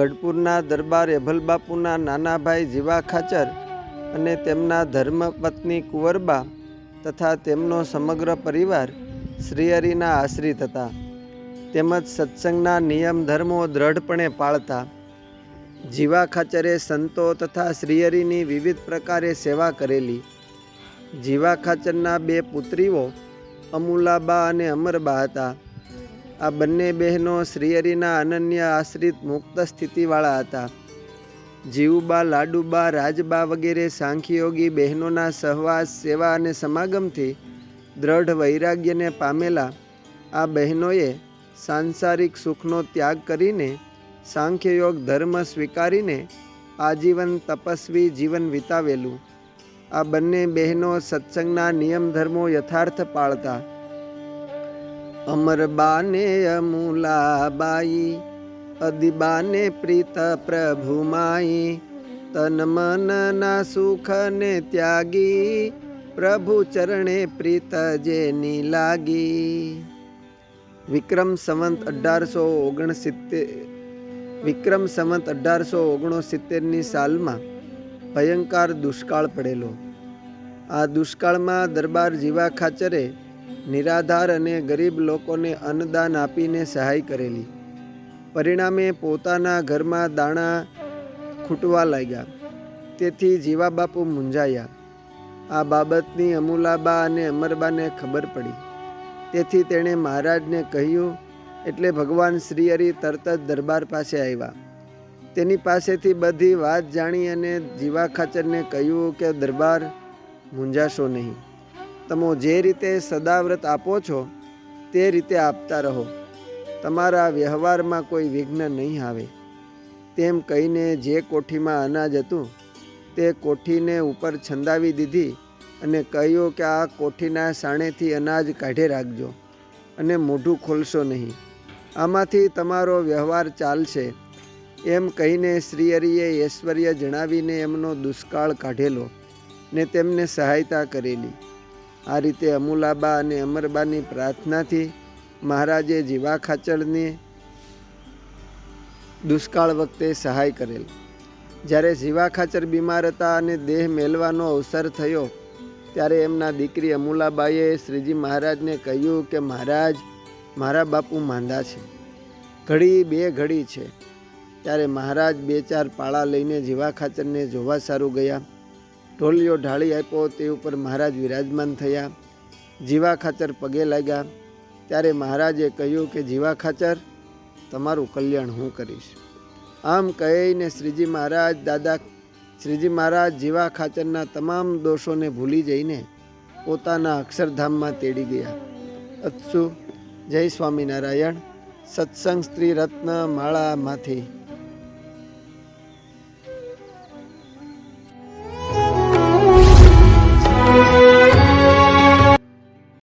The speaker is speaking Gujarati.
ગઢપુરના દરબાર એભલબાપુના નાના ભાઈ જીવા ખાચર અને તેમના ધર્મપત્ની કુંવરબા તથા તેમનો સમગ્ર પરિવાર શ્રીહરિના આશ્રિત હતા. તેમજ સત્સંગના નિયમ ધર્મો દ્રઢપણે પાળતા. જીવા ખાચરે સંતો તથા શ્રીહરિની વિવિધ પ્રકારે સેવા કરેલી. જીવા ખાચરના 2 પુત્રીઓ અમૂલાબા અને અમરબા હતા. આ બંને બહેનો શ્રીહરિના અનન્ય આશ્રિત મુક્ત સ્થિતિવાળા હતા. જીવુબા, લાડુબા, રાજબા વગેરે સાંખ્યયોગી બહેનોના સહવાસ, સેવા અને સમાગમથી દ્રઢ વૈરાગ્યને પામેલા આ બહેનોએ સાંસારિક સુખનો ત્યાગ કરીને સાંખ્યયોગ ધર્મ સ્વીકારીને આજીવન તપસ્વી જીવન વિતાવેલું. આ બંને બહેનો સત્સંગના નિયમ ધર્મો યથાર્થ પાળતા. અમરબાને અમૂલાબાઈ, અદિબાને પ્રીત પ્રભુમાઈ, તન મનના સુખને ત્યાગી, પ્રભુ ચરણે પ્રીત જેની લાગી. વિક્રમ સંવત 1869ની સાલમાં ભયંકર દુષ્કાળ પડેલો. આ દુષ્કાળમાં દરબાર જીવા ખાચરે નિરાધાર અને ગરીબ લોકોને અન્નદાન આપીને સહાય કરેલી. પરિણામે પોતાના ઘરમાં દાણા ખૂટવા લાગ્યા. તેથી જીવા બાપુ મૂંઝાયા. આ બાબતની અમૂલાબા અને અમરબાને ખબર પડી. તેથી તેણે મહારાજને કહ્યું એટલે ભગવાન શ્રીહરિ તરત જ દરબાર પાસે આવ્યા. તેની પાસેથી બધી વાત જાણી અને જીવા ખાચરને કહ્યું કે દરબાર, મૂંઝાશો નહીં. તમે જે રીતે સદાવ્રત આપો છો તે રીતે આપતા રહો. તમારા વ્યવહારમાં કોઈ વિઘ્ન નહીં આવે. તેમ કહીને જે કોઠીમાં અનાજ હતું તે કોઠીને ઉપર છંદાવી દીધી અને કહ્યું કે આ કોઠીના સાણેથી અનાજ કાઢી રાખજો અને મોઢું ખોલશો નહીં. આમાંથી તમારો વ્યવહાર ચાલશે. એમ કહીને શ્રીહરિએ ઐશ્વર્ય જણાવીને એમનો દુષ્કાળ કાઢેલો ને તેમને સહાયતા કરેલી. આ રીતે અમૂલાબા અને અમરબાની પ્રાર્થનાથી મહારાજે જીવા ખાચરને દુષ્કાળ વખતે સહાય કરેલ. જ્યારે જીવા ખાચર બીમાર હતા અને દેહ મેલવાનો અવસર થયો ત્યારે એમના દીકરી અમૂલાબાઈએ શ્રીજી મહારાજને કહ્યું કે મહારાજ, મારા બાપુ માંદા છે, ઘડી 2 ઘડી છે. ત્યારે મહારાજ 2-4 પાળા લઈને જીવા ખાચરને જોવા સારું ગયા. ઢોલિયો ઢાળી આપ્યો, તે ઉપર મહારાજ વિરાજમાન થયા. જીવા ખાચર પગે લાગ્યા. ત્યારે મહારાજે કહ્યું કે જીવા ખાચર, તમારું કલ્યાણ હું કરીશ. આમ કહીને શ્રીજી મહારાજ જીવા ખાચરના તમામ દોષોને ભૂલી જઈને પોતાના અક્ષરધામમાં તેડી ગયા. અચ્છુ, જય સ્વામિનારાયણ. સત્સંગ સ્ત્રી રત્ન માળામાંથી